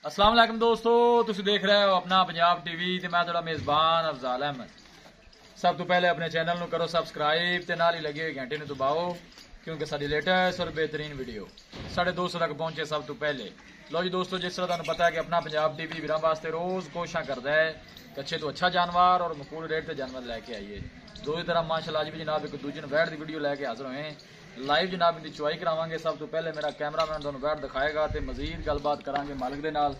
अस्सलाम वालेकुम दोस्तों, तुम देख रहे हो अपना पंजाब टीवी ते मैं थोड़ा मेज़बान अफजाल अहमद। सब तो पहले अपने चैनल ਨੂੰ करो सबसक्राइब ते नाल ही लगी हुई घंटे ਨੂੰ दबाओ क्योंकि साडी लेटेस्ट और बेहतरीन वीडियो साढ़े दोस्तों तक पहुंचे सब तो पहले। लो जी दोस्तों, जिस तरह तुहानू पता है कि अपना पंजाब टीवी वीरां वास्ते रोज़ कोशिशां करता है कि अच्छे तो अच्छा जानवर और मकबूल रेट से जानवर लैके आइए। दो ही तरह माशाल्लाह अज भी जनाब एक दूजे बैठ की वीडियो लैके हाजिर होए लाइव जनाब इनकी चुआई करावांगे। सब तो पहले मेरा कैमरामैन तुहानू बैठ दिखाएगा तो मजीद गलबात करांगे मालिक दे नाल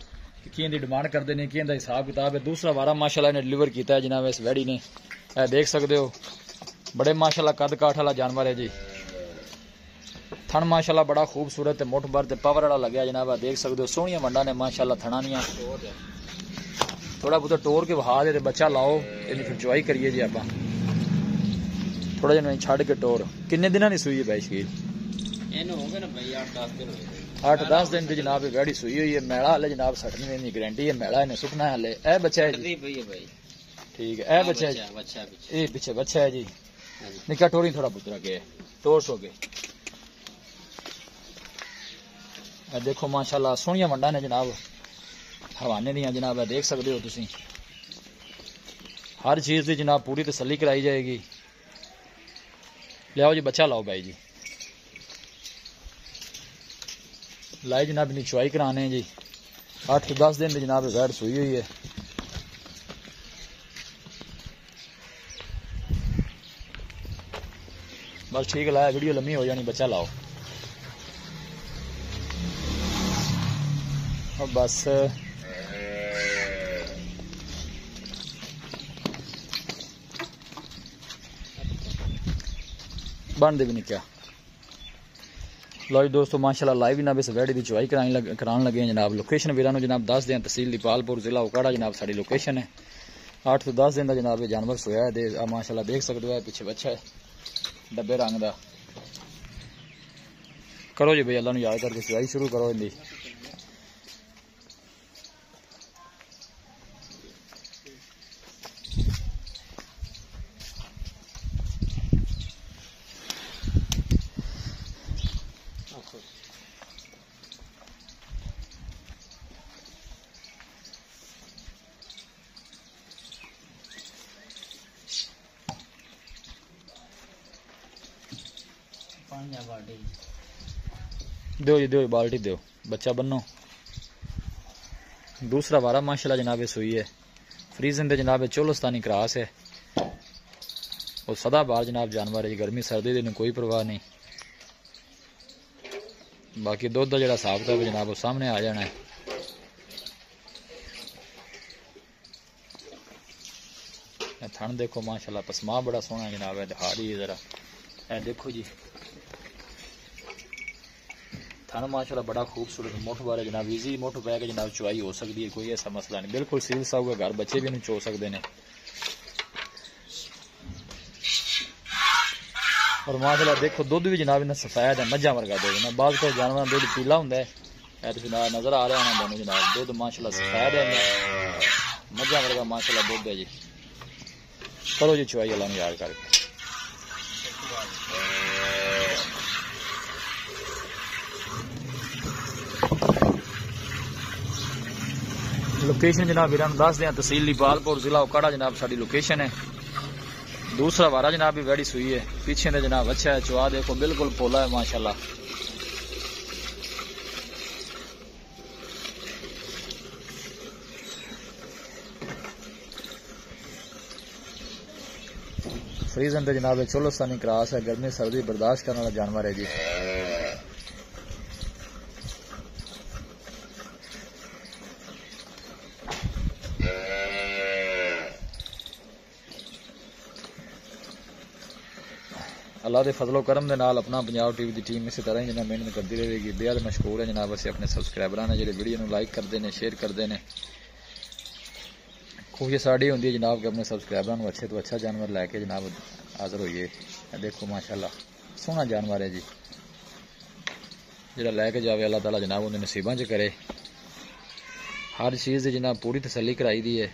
कि किं दी डिमांड करते हैं, किं दा हिसाब किताब है। दूसरा वारा माशाल्लाह ने डिलीवर किया है जनाब इस वैड़ी ने, देख सकते हो बड़े माशाल्लाह कद काठ वाला जानवर है जी। थन माशाल्लाह बड़ा खूबसूरत मुठ भर ते पावर वाला लगे जनाब, देख सकते हो सोहनिया वंडा ने माशाल्लाह थना दियां। थोड़ा बहुत टोर के बहा दे बच्चा लाओ इन्हें फिर चुआई करिए जी। आप थोड़ा जिहा छड़ के टोर किन्ने दिनों की सूई है भाई शकील? हो गए ना भाई 8-10 दिन हो गए। 8-10 दिन की जनाब गाड़ी सुई हुई है। मैला हले जनाब सटने देने की गारंटी है, मैला इन्हें सुटना है हले। ए बच्चा है जी, ठीक है। ए बच्चा है, ये पीछे बच्चा है जी। निका टोरी थोड़ा पुतरा के टोर सो के देखो माशाल्लाह सोहनिया वंडा ने जनाब, हवाने दियां जनाब, देख सकते हो तुसी। हर चीज की जनाब पूरी तसल्ली कराई जाएगी। लियाओ जी बच्चा लाओ भाई जी, लाई जनाब इन्हें चुआई कराने जी। 8-10 दिन की जनाब वैड़ सुई हुई है। बस ठीक लाया, वीडियो लम्मी हो जानी, बच्चा लाओ अब बस। बन दे भी नहीं क्या। लो जी दोस्तों माशाल्लाह लाइव जनाब इस वैड़ी की चुआई कराने लगे जनाब। लोकेशन वीरां जनाब दस दें, तहसील दीपालपुर जिला उकाड़ा जनाब साड़ी लोकेशन है। 8 से 10 दिन का जनाब ये जानवर सोया है माशाल्लाह, देख सकते हो पीछे बच्चा है डब्बे रंग का। करो जी भाई अल्लाह याद करके चुआई शुरू करो इनकी। दो जी दो बाल्टी दो, बच्चा बनो। दूसरा वारा माशाल्लाह जनाब सुई है। फ्रीजन दे जनाब चोलस्तानी क्रास है और सदा बार जनाब जानवर है। गर्मी सर्दी दिन कोई परवाह नहीं। बाकी दुध का जो हिसाब किताब जनाब वो सामने आ जाना है। थन देखो माशाल्लाह पसमा बड़ा सोहना जनाब है, दिखा दी जरा। देखो जी थाना माशाल्लाह बड़ा खूबसूरत मुठ बार है जनाब। इजी मुठ पै के जनाब चुआई हो सकती है, कोई ऐसा मसला नहीं। बिल्कुल सील साहब का घर, बच्चे भी नहीं चो सकते हैं। और माशाल्लाह देखो दुध भी जनाब इन्हें सफेद है, मझा वर्गा दुध ना। बाद को जानवर दुध पीला होंगे नजर आ रहा है दोनों जनाब। दुध माशाल्लाह सफेद है, मझा वर्गा माशाल्लाह दुध है जी। करो जी चुआई अल्लाह याद करके। लोकेशन जनाब वीरां दस दें, तहसील दीपालपुर जिला उकाड़ा जनाब साड़ी लोकेशन है। दूसरा वारा जनाब भी वैड़ी सुई है। पीछे दे जनाब अच्छा है, चुआ देखो बिल्कुल पोला है माशाल्लाह। फ्रीजन दे जनाब चोलस्तानी क्रास है, गर्मी सर्दी बर्दाश्त करने वाला जानवर है जी। अल्लाह के फजलो करम के नाल अपना पंजाब टीवी की टीम इसी तरह ही जनाब मेहनत करती रहेगी। बेहद मशहूर है जनाब अस अपने सबसक्राइबर ने जो वीडियो लाइक करते हैं, शेयर करते हैं। कोशिश साड़ी होंगी है जनाब कि अपने सबसक्राइबर को अच्छे तो अच्छा जानवर लैके जनाब हाजिर होइए। देखो माशाल्लाह सोहना जानवर है जी, जो लैके जाए अल्लाह ताला जनाब उन्हें नसीबों च करे। हर चीज़ की जनाब पूरी तसल्ली कराई दी है।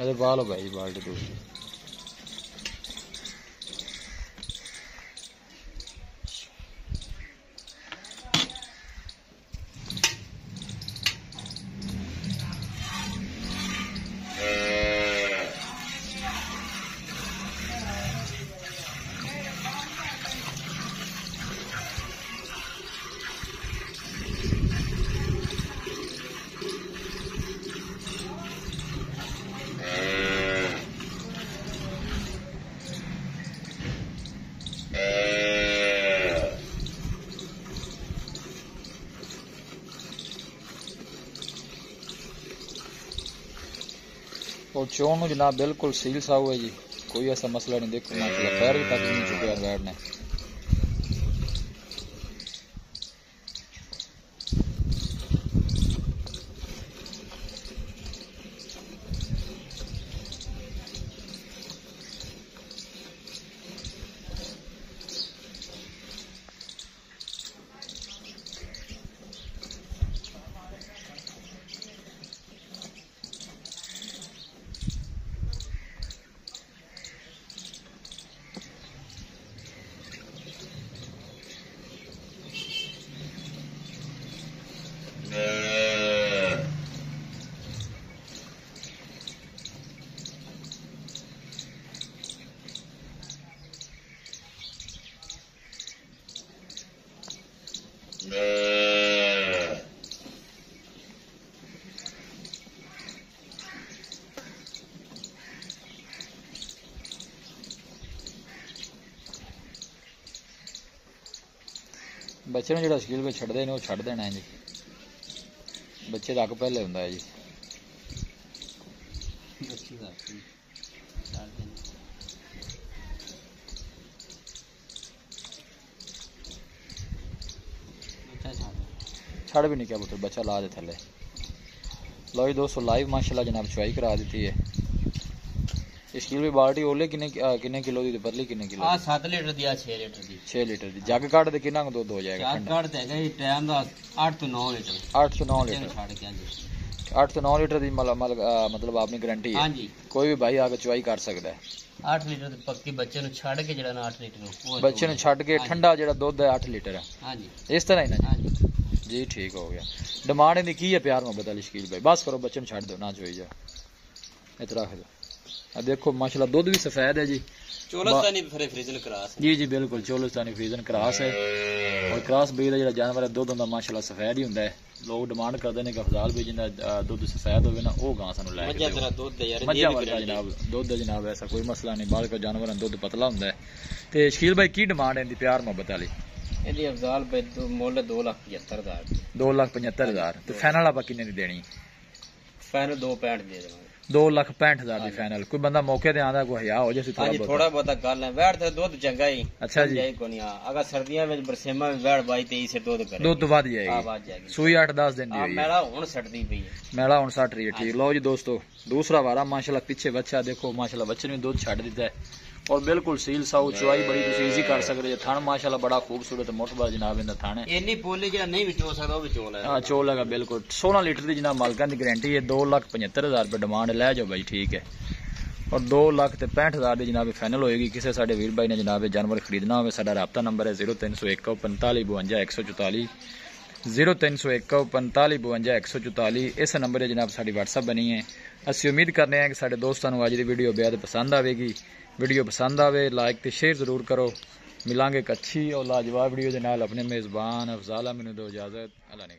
अरे पा लो भाई बाल्टी दूसरी। और चोन जनाब बिल्कुल सील सा हुआ है जी, कोई ऐसा मसला नहीं। देखो माशाल्लाह पैर भी तक नहीं चुके बैड ने। बच्चे ने जो शकील पे छड़ते हैं वो छड़ देना है जी, बच्चे तक पहले होंगे है जी। छड़ भी नहीं क्या पुत्र, बच्चा ला दे थले। लो जी दोस्तों लाइव माशाल्लाह जनाब चुवाई करा दी है। स्टील भी बाल्टी ओले किन्ने किलो दी, परली किन्ने किलो? 7 लीटर दी 6 लीटर दी। 6 लीटर दी जग काट दे किन्ना दूध हो जाएगा? जग काट दे गई टाइम दा 8 तो 9 लीटर। 8 से 9 लीटर छाड़ के। हां जी 8 से 9 लीटर दी मतलब आपनी गारंटी है? हां जी, कोई भी भाई आके चुवाई कर सकदा है। 8 लीटर दी पक्की बच्चे नु छाड़ के जेड़ा ना 8 लीटर बच्चे नु छाड़ के ठंडा जेड़ा दूध है 8 लीटर है। हां जी इस तरह ही ना? हां जी जी ठीक हो गया। डिमांड दी की है प्यार मोहब्बत वाली शकील भाई? बस करो बच्चे नु छाड़ दो ना चुवाई जा इतना रख दो। देखो माशाल्लाह दूध भी सफेद है जी, चोलस्तानी फ्रीजन क्रॉस। जी जी बिल्कुल चोलस्तानी फ्रीजन क्रॉस है। और क्रॉस ब्रीड का जो जानवर है दूध होंदा माशाल्लाह सफेद ही होंदा है। लोग डिमांड करते हैं कि अफजाल भी जिंदा दूध सफेद होवे ना वो गां सानू लै के दिओ। मज्जा वर्गा जनाब दूध है जनाब, ऐसा कोई मसला नहीं। बाल का जानवर दूध पतला होंदा है। ते शकील भाई की डिमांड है इनदी प्यार मोहब्बत वाली? ਇਹਦੀ ਅਫਜ਼ਾਲ ਬਈ ਮੁੱਲ 2,75,000 2,75,000 ਤੇ ਫਾਈਨਲ ਆਪਾਂ ਕਿੰਨੇ ਦੀ ਦੇਣੀ? ਫਾਈਨਲ 2,65 ਦੇ ਦੇਵਾਂਗੇ। 2,65,000 ਦੀ ਫਾਈਨਲ। ਕੋਈ ਬੰਦਾ ਮੌਕੇ ਤੇ ਆਂਦਾ ਕੋਈ ਹਿਆ ਹੋ ਜੇ ਥੋੜਾ ਬਹੁਤ? ਥੋੜਾ ਬਹੁਤਾ ਗੱਲ ਹੈ, ਵੈੜ ਤੇ ਦੁੱਧ ਚੰਗਾ ਹੀ। ਅੱਛਾ ਜੀ ਕੋਈ ਨਹੀਂ ਅਗਰ ਸਰਦੀਆਂ ਵਿੱਚ ਬਰਸੇਮਾ ਵਿੱਚ ਵੈੜ 22-23 ਸੇ ਦੁੱਧ ਕਰੇ, ਦੁੱਧ ਵੱਧ ਜਾਏਗੀ। ਆ ਵੱਧ ਜਾਏਗੀ। ਸੂਈ 8-10 ਦਿਨ ਦੀ ਹੋਈ ਹੈ। ਮੈਲਾ ਹੁਣ ਛੱਡਦੀ ਪਈ ਹੈ, ਮੈਲਾ ਹੁਣ 60 ਰਹੀ ਹੈ। ਠੀਕ ਲਓ ਜੀ ਦੋਸਤੋ दूसरा वारा माशाल्लाह पीछे बच्चा देखो माशाल्लाह बच्चे ने दूध छड़ दिता है और बिल्कुल सील साऊ चुवाई बड़ी तुम इजी कर सकते हो। थान माशाल्लाह बड़ा खूबसूरत मोटबा जनाब इंदा थान है। इन्नी पोली जेड़ा नहीं विचो सकदा वो विचोल है। हां चोल लगा बिल्कुल 16 लीटर दी जनाब मालकां दी गारंटी है। 2,75,000 रुपए डिमांड ले जाओ भाई ठीक है। और 2,65,000 दी जनाब फाइनल होएगी। किसी साडे वीर भाई ने जनाब जानवर खरीदना होवे साडा राब्ता नंबर है 0301 45 52 144 0301 45 52 144। इस नंबर है जनाब साडी WhatsApp बनी है। ਅਸੀਂ उम्मीद करने हैं कि साडे दोस्तों को अज दी वीडियो बेहद पसंद आएगी। वीडियो पसंद आवे लाइक तो शेयर जरूर करो। मिलांगे एक अच्छी और लाजवाब वीडियो के नाल। अपने मेज़बान अफजाल मैनू दो इजाजत। अल्लाह ने